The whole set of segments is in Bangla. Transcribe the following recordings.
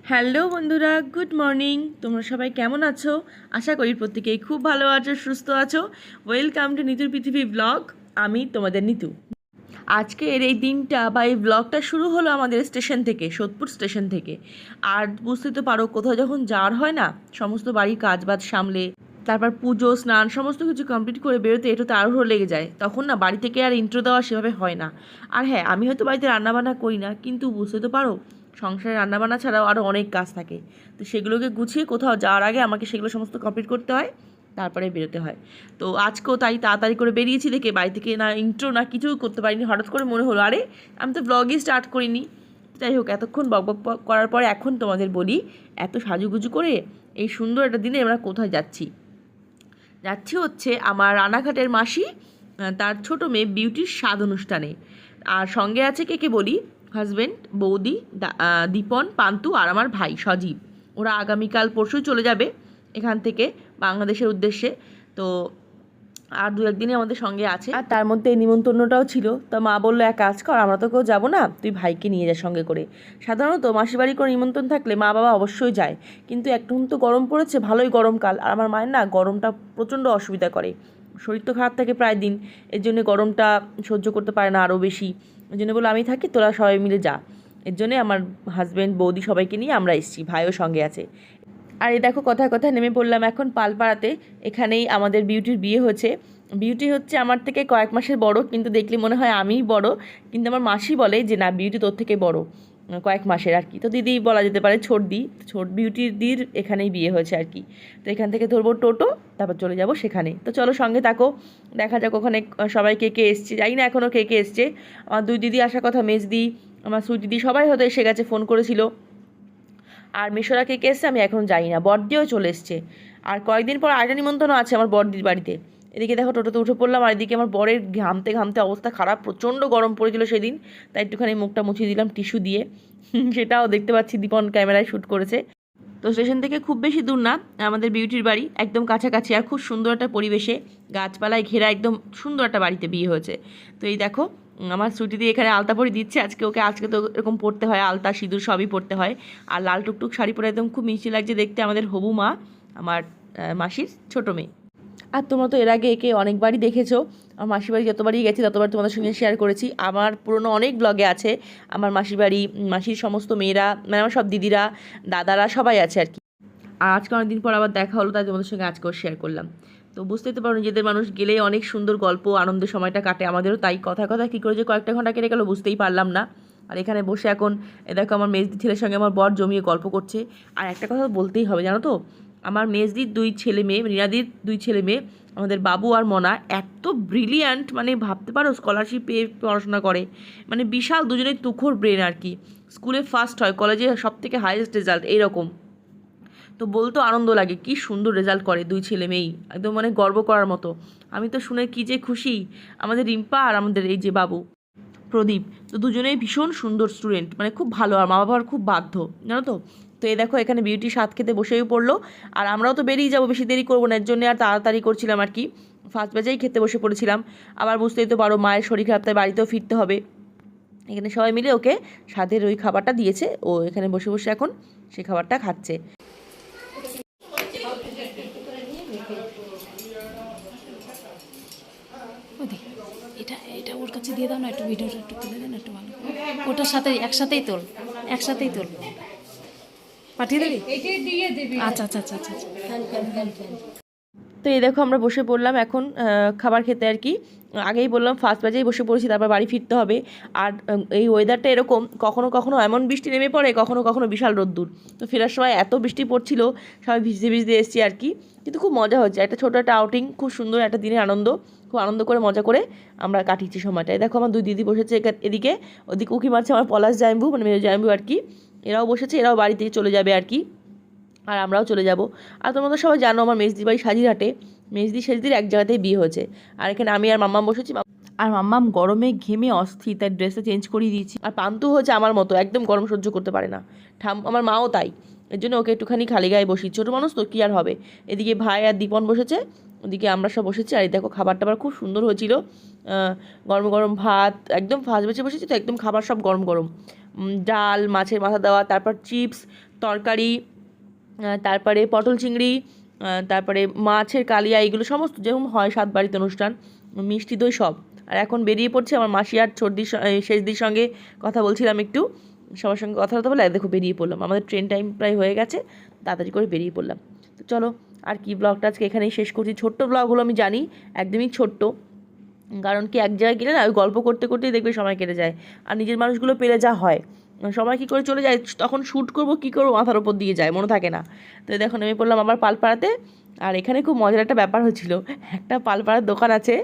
হ্যালো বন্ধুরা, গুড মর্নিং। তোমরা সবাই কেমন আছো? আশা করি প্রত্যেকেই খুব ভালো আছো, সুস্থ আছো। ওয়েলকাম টু নিতুর পৃথিবী ব্লগ। আমি তোমাদের নিতু। আজকের এই দিনটা বা এই ব্লগটা শুরু হলো আমাদের স্টেশন থেকে, সোদপুর স্টেশন থেকে। আর বুঝতে তো পারো, কোথাও যখন যাওয়ার হয় না, সমস্ত বাড়ির কাজবাজ সামলে তারপর পুজো স্নান সমস্ত কিছু কমপ্লিট করে বেরোতে একটু তাড়াহুড়ো লেগে যায়। তখন না বাড়ি থেকে আর ইন্ট্রো দেওয়া সেভাবে হয় না। আর হ্যাঁ, আমি হয়তো বাড়িতে রান্নাবান্না করি না, কিন্তু বুঝতে তো পারো সংসারে রান্নাবান্না ছাড়াও আরও অনেক কাজ থাকে। তো সেগুলোকে গুছিয়ে কোথাও যাওয়ার আগে আমাকে সেগুলো সমস্ত কমপ্লিট করতে হয়, তারপরে বেরোতে হয়। তো আজকেও তাই তাড়াতাড়ি করে বেরিয়েছি দেখে বাড়ি থেকে না ইন্ট্রো না কিছু করতে পারিনি। হঠাৎ করে মনে হলো, আরে আমি তো ব্লগই স্টার্ট করিনি। যাই হোক, এতক্ষণ বকবক করার পরে এখন তোমাদের বলি, এত সাজুগুজু করে এই সুন্দর একটা দিনে আমরা কোথায় যাচ্ছি। যাচ্ছি হচ্ছে আমার রানাঘাটের মাসি, তার ছোটো মেয়ে বিউটির স্বাদ অনুষ্ঠানে। আর সঙ্গে আছে কে কে বলি, হাজব্যান্ড, বৌদি, দীপন, পান্তু আর আমার ভাই সজীব। ওরা আগামীকাল পরশুই চলে যাবে এখান থেকে বাংলাদেশের উদ্দেশ্যে। তো আর দু একদিনই আমাদের সঙ্গে আছে। আর তার মধ্যে এই নিমন্ত্রণটাও ছিল। তা মা বললো, এক কাজ কর, আমরা তো কেউ যাবো না, তুই ভাইকে নিয়ে যা সঙ্গে করে। সাধারণত মাসির বাড়ি করে নিমন্ত্রণ থাকলে মা বাবা অবশ্যই যায়, কিন্তু একটু তো গরম পড়েছে, ভালোই গরমকাল, আর আমার মায়ের না গরমটা প্রচণ্ড অসুবিধা করে। শরীর তো খারাপ থাকে প্রায় দিন, এর জন্য গরমটা সহ্য করতে পারে না আরও বেশি। ওই জন্য বললো, আমি থাকি, তোরা সবাই মিলে যা। এর জন্যে আমার হাজব্যান্ড, বৌদি সবাইকে নিয়ে আমরা এসেছি, ভাইও সঙ্গে আছে। আর এই দেখো, কথায় কথায় নেমে পড়লাম এখন পালপাড়াতে। এখানেই আমাদের বিউটির বিয়ে হয়েছে। বিউটি হচ্ছে আমার থেকে কয়েক মাসের বড়, কিন্তু দেখলে মনে হয় আমিই বড়। কিন্তু আমার মাসি বলে যে না, বিউটি তোর থেকে বড়, কয়েক মাসের আর কি। তো দিদি বলা যেতে পারে, ছোট বিউটির দির এখানেই বিয়ে হয়েছে আর কি। তো এখান থেকে ধরবো টোটো, তারপর চলে যাব সেখানে। তো চলো সঙ্গে থাকো, দেখা যাক ওখানে সবাই কে কে এসছে। জানি না এখনও কে কে এসছে। আমার দুই দিদি আসার কথা, মেজদি, আমার সুই দিদি, সবাই হয়তো এসে গেছে, ফোন করেছিল। আর মেশোরা কে কে এসছে আমি এখন জানি না, বড়দিও চলে এসছে। আর কয়েকদিন পর আরেকটা নিমন্ত্রণ আছে আমার বড়দির বাড়িতে। এদিকে দেখো টোটোতে উঠে পড়লাম, আর এদিকে আমার বরের ঘামতে ঘামতে অবস্থা খারাপ, প্রচণ্ড গরম পড়েছিল সেদিন। তাই একটুখানি মুখটা মুছিয়ে দিলাম টিস্যু দিয়ে। সেটাও দেখতে পাচ্ছি দীপন ক্যামেরায় শ্যুট করেছে। তো স্টেশন থেকে খুব বেশি দূর না আমাদের বিউটির বাড়ি, একদম কাছাকাছি। আর খুব সুন্দর একটা পরিবেশে, গাছপালায় ঘেরা একদম সুন্দর একটা বাড়িতে বিয়ে হয়েছে। তো এই দেখো, আমার ছুটি দিয়ে এখানে আলতা পরে দিচ্ছে আজকে ওকে। আজকে তো এরকম পরতে হয়, আলতা সিঁদুর সবই পরতে হয়। আর লাল টুকটুক শাড়ি পরে একদম খুব মিষ্টি লাগছে দেখতে আমাদের হবু মা, আমার মাসির ছোটো মেয়ে। আর তোমরা তো এর আগে একে অনেকবারই দেখেছো। আমার মাসির বাড়ি যতবারই গেছি ততবার তোমাদের সঙ্গে শেয়ার করেছি। আমার পুরনো অনেক ব্লগে আছে আমার মাসির বাড়ি, মাসির সমস্ত মেয়েরা, মানে আমার সব দিদিরা, দাদারা সবাই আছে আর কি। আর আজকে অনেকদিন পর আবার দেখা হলো, তাই তোমাদের সঙ্গে আজকেও শেয়ার করলাম। তো বুঝতেই তো পারো, নিজেদের মানুষ গেলেই অনেক সুন্দর গল্প আনন্দের সময়টা কাটে। আমাদেরও তাই, কথা কথা কী করে যে কয়েকটা ঘন্টা কেটে গেলো বুঝতেই পারলাম না। আর এখানে বসে এখন দেখো আমার মেজদি ছেলের সঙ্গে আমার বর জমিয়ে গল্প করছে। আর একটা কথা বলতেই হবে, জানো তো, আমার মেজদির দুই ছেলে মেয়ে, রিনাদির দুই ছেলে মেয়ে, আমাদের বাবু আর মনা, এত ব্রিলিয়ান্ট, মানে ভাবতে পারো স্কলারশিপ পেয়ে পড়াশোনা করে। মানে বিশাল, দুজনেই তুখোর ব্রেন আর কি। স্কুলে ফার্স্ট হয়, কলেজে সব থেকে হাইয়েস্ট রেজাল্ট, এইরকম। তো বলতেও আনন্দ লাগে, কি সুন্দর রেজাল্ট করে দুই ছেলে মেয়েই, একদম মানে গর্ব করার মতো। আমি তো শুনে কি যে খুশি। আমাদের রিম্পা আর আমাদের এই যে বাবু প্রদীপ, তো দুজনেই ভীষণ সুন্দর স্টুডেন্ট, মানে খুব ভালো। আর মা বাবার খুব বাধ্য, জানো তো। তো এই দেখো, এখানে বিউটি স্বাদ খেতে বসেই পড়লো। আর আমরাও তো বেরিয়ে যাবো, বেশি দেরি করবো না, এর জন্য আর তাড়াতাড়ি করছিলাম আর কি। ফার্স্ট ব্যাচেই খেতে বসে পড়েছিলাম। আবার বুঝতেই তো পারো, মায়ের শরীর খারাপ, তাই বাড়িতেও ফিরতে হবে। এখানে সবাই মিলে ওকে স্বাদের ওই খাবারটা দিয়েছে, ও এখানে বসে বসে এখন সেই খাবারটা খাচ্ছে। এটা এটা ওর কাছে দিয়ে দাও না, একটু ভিডিওটা একটু তুলে দেন একটু ভালো করে। ওটার সাথে একসাথেই তোল, একসাথেই তোল, পাঠিয়ে দিবি। আচ্ছা আচ্ছা আচ্ছা আচ্ছা। তো এই দেখো, আমরা বসে পড়লাম এখন খাবার খেতে আর কি। আগেই বললাম ফার্স্ট বাজেই বসে পড়েছি, তারপর বাড়ি ফিরতে হবে। আর এই ওয়েদারটা এরকম, কখনো কখনো এমন বৃষ্টি নেমে পড়ে, কখনো কখনো বিশাল রোদ্দুর। তো ফেরার সময় এত বৃষ্টি পড়ছিল, সবাই ভিজতে ভিজতে এসেছি আর কি। কিন্তু খুব মজা হচ্ছে, একটা ছোটো একটা আউটিং, খুব সুন্দর একটা দিনের আনন্দ। খুব আনন্দ করে মজা করে আমরা কাটিয়েছি সময়টা। দেখো আমার দুই দিদি বসেছে এদিকে, ওদিকে উঁকি মারছে আমার পলাশ জাম্বু, মানে মেয়ে জাম্বু আর কি। এরাও বসেছে, এরাও বাড়ি থেকে চলে যাবে আর কি। আর আমরাও চলে যাব। আর তোমরা তো সবাই জানো আমার মেজদির বাড়ি সাজিরহাটে। মেজদি সেজদির এক জায়গাতেই বিয়ে হয়েছে। আর এখানে আমি আর মাম্মাম বসেছি। আর মাম্মাম গরমে ঘেমে অস্থির, তাই ড্রেসটা চেঞ্জ করিয়ে দিয়েছি। আর পান্তু হচ্ছে আমার মতো, একদম গরম সহ্য করতে পারে না। আমার মাও তাই। এর জন্য ওকে একটুখানি খালি গায়ে বসি, ছোটো মানুষ তো কী আর হবে। এদিকে ভাই আর দীপন বসেছে, ওদিকে আমরা সব বসেছি। আর এই দেখো খাবার টাবার খুব সুন্দর হয়েছিল, গরম গরম ভাত, একদম ফার্স্ট বেঁচে বসেছি তো একদম খাবার সব গরম গরম, ডাল, মাছের মাথা দেওয়া, তারপর চিপস, তরকারি, তারপরে পটল চিংড়ি, তারপরে মাছের কালিয়া, এইগুলো সমস্ত যেরকম হয় সাত বাড়িতে অনুষ্ঠান, মিষ্টি দই সব। আর এখন বেরিয়ে পড়ছে আমার মাসি আর শেষদির সঙ্গে কথা বলছিলাম একটু, সবার সঙ্গে কথা বলতে বলে দেখো বেরিয়ে পড়লাম, আমাদের ট্রেন টাইম প্রায় হয়ে গেছে, তাড়াতাড়ি করে বেরিয়ে পড়লাম। তো চলো আর কি, ব্লগটা আজকে এখানেই শেষ করছি। ছোট্ট ব্লগগুলো আমি জানি একদমই ছোট্ট, কারণ কি এক জায়গায় গেলে না ওই গল্প করতে করতেই দেখবে সময় কেটে যায়, আর নিজের মানুষগুলো পেলে যা হয় সময় কী করে চলে যায়, তখন শ্যুট করবো কী করবো মাথার ওপর দিয়ে যায়, মনে থাকে না। তো দেখো নেমে পড়লাম আবার পালপাড়াতে। আর এখানে খুব মজার একটা ব্যাপার হয়েছিল, একটা পালপাড়ার দোকান আছে,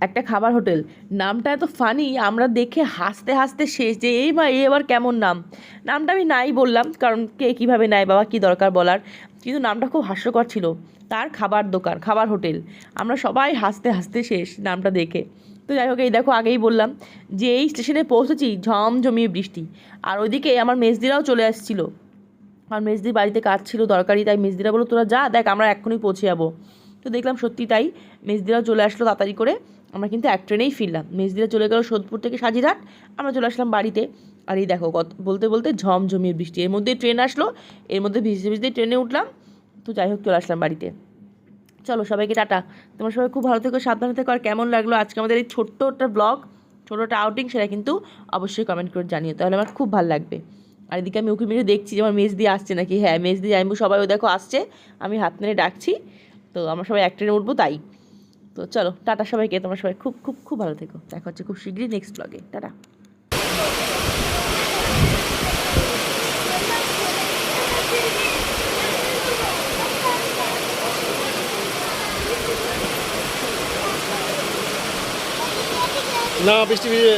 একটা খাবার হোটেল, নামটা এত ফানি, আমরা দেখে হাসতে হাসতে শেষ, যে এই মা এই এবার কেমন নাম। নামটা আমি নাই বললাম, কারণ কে কীভাবে নেয় বাবা, কী দরকার বলার, কিন্তু নামটা খুব হাস্যকর ছিল, তার খাবার দোকান, খাবার হোটেল। আমরা সবাই হাসতে হাসতে শেষ নামটা দেখে। তো যাই হোক, এই দেখো আগেই বললাম যে এই স্টেশনে পৌঁছেছি, ঝমঝমিয়ে বৃষ্টি, আর ওইদিকে আমার মেজদিরাও চলে আসছিলো, আর মেজদির বাড়িতে কাজ ছিল দরকারি, তাই মেজদিরা বললো তোরা যা, দেখ আমরা এক্ষুনি পৌঁছে যাবো। তো দেখলাম সত্যি তাই, মেজদিরাও চলে আসলো তাড়াতাড়ি করে, আমরা কিন্তু এক ট্রেনেই ফিরলাম। মেজদিরা চলে গেল সোদপুর থেকে সাজিরহাট, আমরা চলে আসলাম বাড়িতে। আর এই দেখো বলতে বলতে ঝমঝমিয়ে বৃষ্টি, এর মধ্যেই ট্রেন আসলো, এর মধ্যে ভিজতে ভিজতে ট্রেনে উঠলাম। তো যাই হোক চলে আসলাম বাড়িতে। চলো সবাইকে টাটা, তোমরা সবাই খুব ভালো থেকো, সাবধানে থেকো। আর কেমন লাগলো আজকে আমাদের এই ছোট্ট একটা ব্লগ, ছোটো একটা আউটিং, সেটা কিন্তু অবশ্যই কমেন্ট করে জানিও, তাহলে আমার খুব ভালো লাগবে। আর এদিকে আমি উঁকি মেরে দেখছি যে আমার মেজদি আসছে নাকি, হ্যাঁ মেজদি জাইম্বু সবাই ও দেখো আসছে, আমি হাত মেরে ডাকছি, তো আমরা সবাই এক ট্রেনে উঠবো তাই। তো চলো টাটা সবাইকে, তোমরা সবাই খুব খুব খুব ভালো থেকো, দেখা হচ্ছে খুব শীঘ্রই নেক্সট ব্লগে, টাটা। না বৃষ্টি ভিজে